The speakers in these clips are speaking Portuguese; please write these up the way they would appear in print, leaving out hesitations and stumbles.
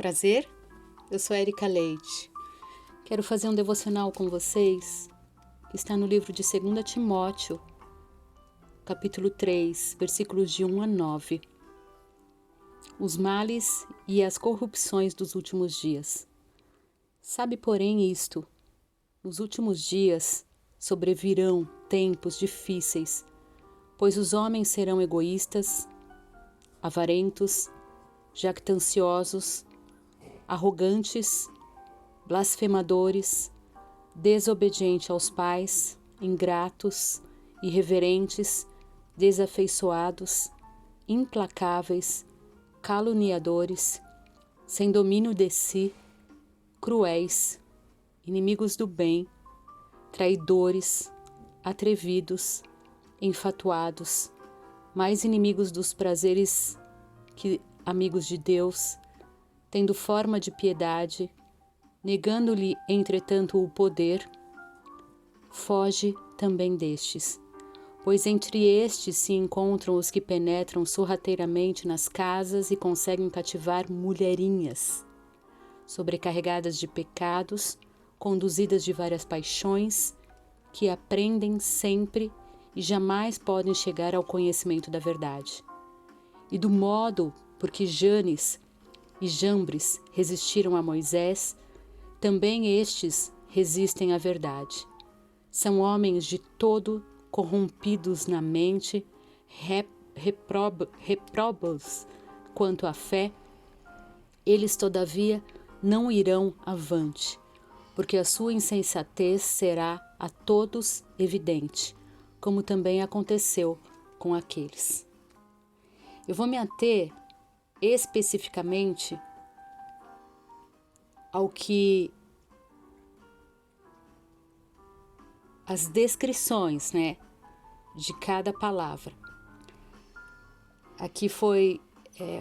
Prazer, eu sou Érica Leite. Quero fazer um devocional com vocês que está no livro de 2 Timóteo, capítulo 3, versículos de 1 a 9. Os males e as corrupções dos últimos dias. Sabe, porém, isto: nos últimos dias sobrevirão tempos difíceis, pois os homens serão egoístas, avarentos, jactanciosos, arrogantes, blasfemadores, desobedientes aos pais, ingratos, irreverentes, desafeiçoados, implacáveis, caluniadores, sem domínio de si, cruéis, inimigos do bem, traidores, atrevidos, enfatuados, mais inimigos dos prazeres que amigos de Deus, tendo forma de piedade, negando-lhe, entretanto, o poder. Foge também destes, pois entre estes se encontram os que penetram sorrateiramente nas casas e conseguem cativar mulherinhas, sobrecarregadas de pecados, conduzidas de várias paixões, que aprendem sempre e jamais podem chegar ao conhecimento da verdade. E do modo por que Janes e Jambres resistiram a Moisés, também estes resistem à verdade. São homens de todo corrompidos na mente, reprobos quanto à fé. Eles, todavia, não irão avante, porque a sua insensatez será a todos evidente, como também aconteceu com aqueles. Eu vou me ater especificamente ao que as descrições, de cada palavra. Aqui foi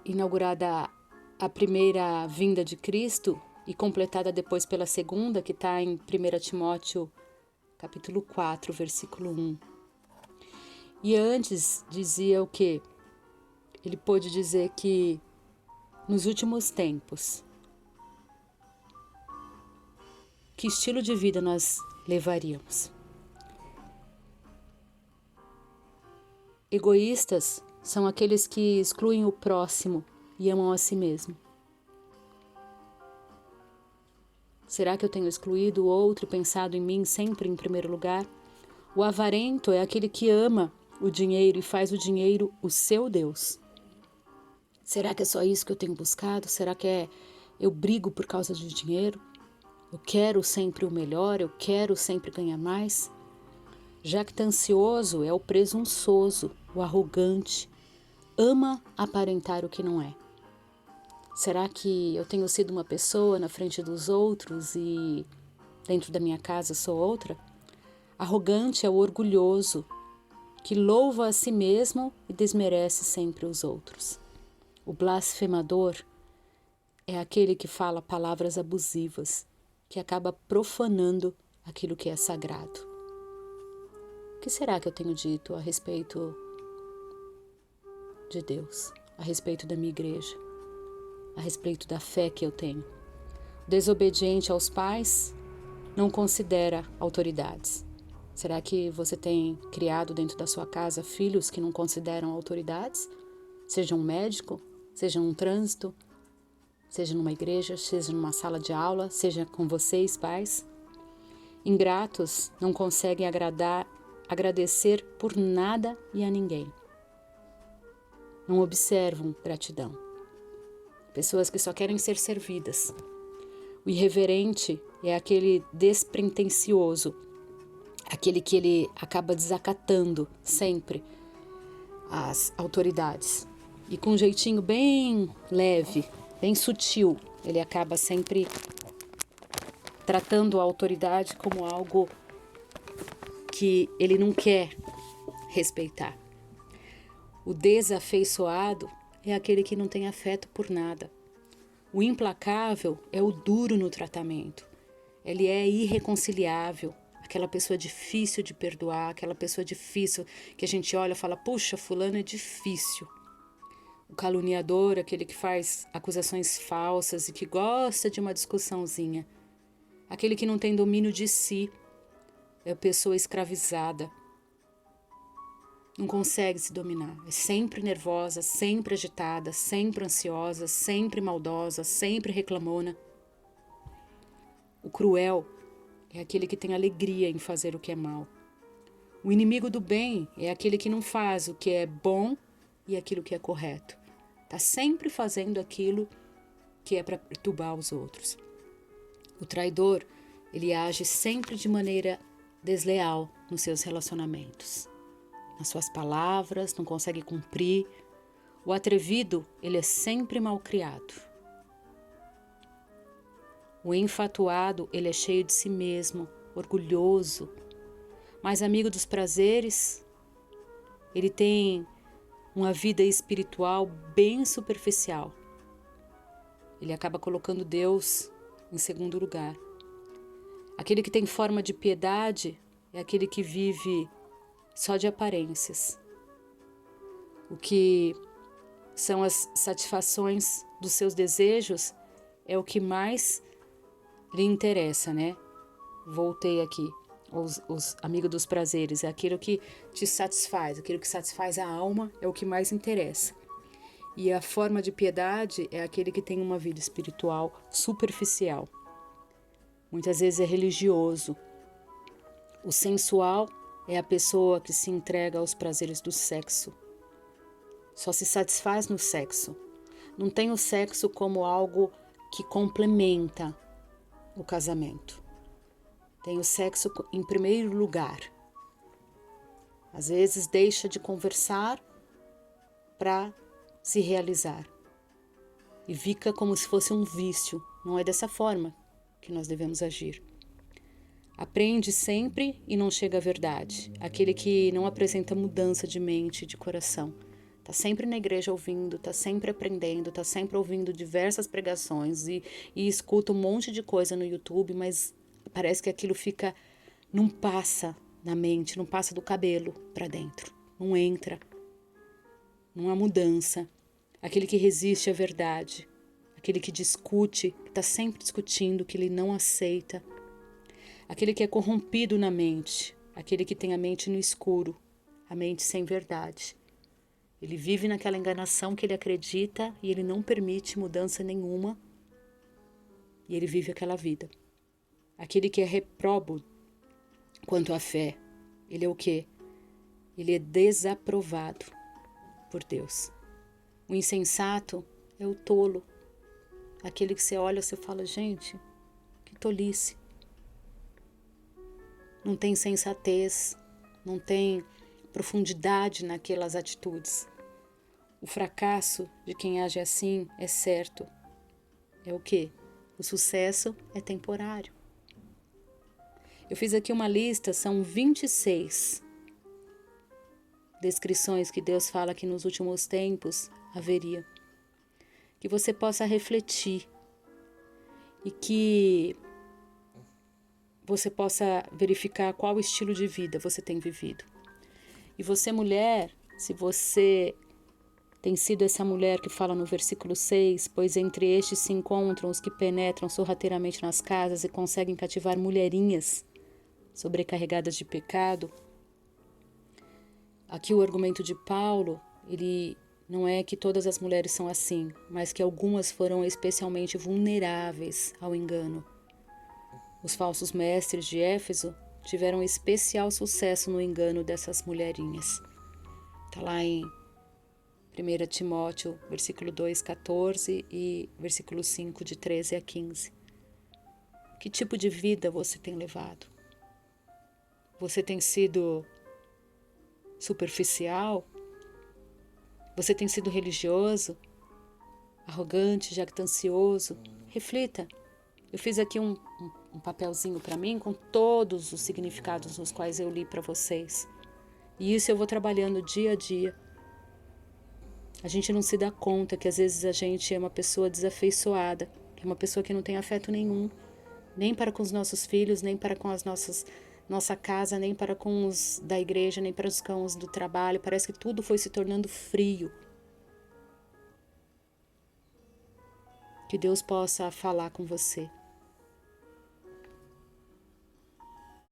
inaugurada a primeira vinda de Cristo e completada depois pela segunda, que está em 1 Timóteo, capítulo 4, versículo 1. E antes dizia o quê? Ele pôde dizer que nos últimos tempos, que estilo de vida nós levaríamos? Egoístas são aqueles que excluem o próximo e amam a si mesmo. Será que eu tenho excluído o outro e pensado em mim sempre em primeiro lugar? O avarento é aquele que ama o dinheiro e faz o dinheiro o seu Deus. Será que é só isso que eu tenho buscado? Será que eu brigo por causa de dinheiro? Eu quero sempre o melhor, eu quero sempre ganhar mais? Jactancioso é o presunçoso, o arrogante, ama aparentar o que não é. Será que eu tenho sido uma pessoa na frente dos outros e dentro da minha casa sou outra? Arrogante é o orgulhoso, que louva a si mesmo e desmerece sempre os outros. O blasfemador é aquele que fala palavras abusivas, que acaba profanando aquilo que é sagrado. O que será que eu tenho dito a respeito de Deus, a respeito da minha igreja, a respeito da fé que eu tenho? Desobediente aos pais, não considera autoridades. Será que você tem criado dentro da sua casa filhos que não consideram autoridades? Seja um médico, seja um trânsito, seja numa igreja, seja numa sala de aula, seja com vocês, pais. Ingratos não conseguem agradecer por nada e a ninguém. Não observam gratidão. Pessoas que só querem ser servidas. O irreverente é aquele despretensioso, aquele que ele acaba desacatando sempre as autoridades. E com um jeitinho bem leve, bem sutil, ele acaba sempre tratando a autoridade como algo que ele não quer respeitar. O desafeiçoado é aquele que não tem afeto por nada. O implacável é o duro no tratamento. Ele é irreconciliável, aquela pessoa difícil de perdoar, aquela pessoa difícil que a gente olha e fala, puxa, fulano é difícil. o caluniador, aquele que faz acusações falsas e que gosta de uma discussãozinha. Aquele que não tem domínio de si, é a pessoa escravizada. Não consegue se dominar, é sempre nervosa, sempre agitada, sempre ansiosa, sempre maldosa, sempre reclamona. O cruel é aquele que tem alegria em fazer o que é mal. O inimigo do bem é aquele que não faz o que é bom e aquilo que é correto. Está sempre fazendo aquilo que é para perturbar os outros. O traidor, ele age sempre de maneira desleal nos seus relacionamentos. Nas suas palavras, não consegue cumprir. O atrevido, ele é sempre malcriado. O enfatuado, ele é cheio de si mesmo, orgulhoso, mas amigo dos prazeres. Ele tem uma vida espiritual bem superficial. Ele acaba colocando Deus em segundo lugar. Aquele que tem forma de piedade é aquele que vive só de aparências. O que são as satisfações dos seus desejos é o que mais lhe interessa, né? Voltei aqui. Os amigos dos prazeres é aquilo que te satisfaz, aquilo que satisfaz a alma é o que mais interessa. E a forma de piedade é aquele que tem uma vida espiritual superficial. Muitas vezes é religioso. O sensual é a pessoa que se entrega aos prazeres do sexo. Só se satisfaz no sexo. Não tem o sexo como algo que complementa o casamento. Tem o sexo em primeiro lugar. Às vezes deixa de conversar para se realizar. E fica como se fosse um vício. Não é dessa forma que nós devemos agir. Aprende sempre e não chega à verdade. Aquele que não apresenta mudança de mente e de coração. Está sempre na igreja ouvindo, está sempre aprendendo, está sempre ouvindo diversas pregações e escuta um monte de coisa no YouTube, mas parece que aquilo fica, não passa na mente, não passa do cabelo para dentro, não entra, não há mudança. Aquele que resiste à verdade, aquele que discute, que está sempre discutindo, que ele não aceita. Aquele que é corrompido na mente, aquele que tem a mente no escuro, a mente sem verdade. Ele vive naquela enganação que ele acredita e ele não permite mudança nenhuma. E ele vive aquela vida. Aquele que é reprobo quanto à fé, ele é o quê? Ele é desaprovado por Deus. O insensato é o tolo. Aquele que você olha e você fala, gente, que tolice. Não tem sensatez, não tem profundidade naquelas atitudes. O fracasso de quem age assim é certo. É o quê? O sucesso é temporário. Eu fiz aqui uma lista, são 26 descrições que Deus fala que nos últimos tempos haveria. Que você possa refletir e que você possa verificar qual estilo de vida você tem vivido. E você, mulher, se você tem sido essa mulher que fala no versículo 6, pois entre estes se encontram os que penetram sorrateiramente nas casas e conseguem cativar mulherinhas sobrecarregadas de pecado. Aqui o argumento de Paulo, ele não é que todas as mulheres são assim, mas que algumas foram especialmente vulneráveis ao engano. Os falsos mestres de Éfeso tiveram especial sucesso no engano dessas mulherinhas. Está lá em 1 Timóteo, versículo 2, 14 e versículo 5, de 13 a 15. Que tipo de vida você tem levado? Você tem sido superficial? Você tem sido religioso? Arrogante, jactancioso? Reflita. Eu fiz aqui um papelzinho para mim com todos os significados nos quais eu li para vocês. E isso eu vou trabalhando dia a dia. A gente não se dá conta que às vezes a gente é uma pessoa desafeiçoada, que é uma pessoa que não tem afeto nenhum, nem para com os nossos filhos, nem para com nossa casa, nem para com os da igreja, nem para os cães do trabalho. Parece que tudo foi se tornando frio. Que Deus possa falar com você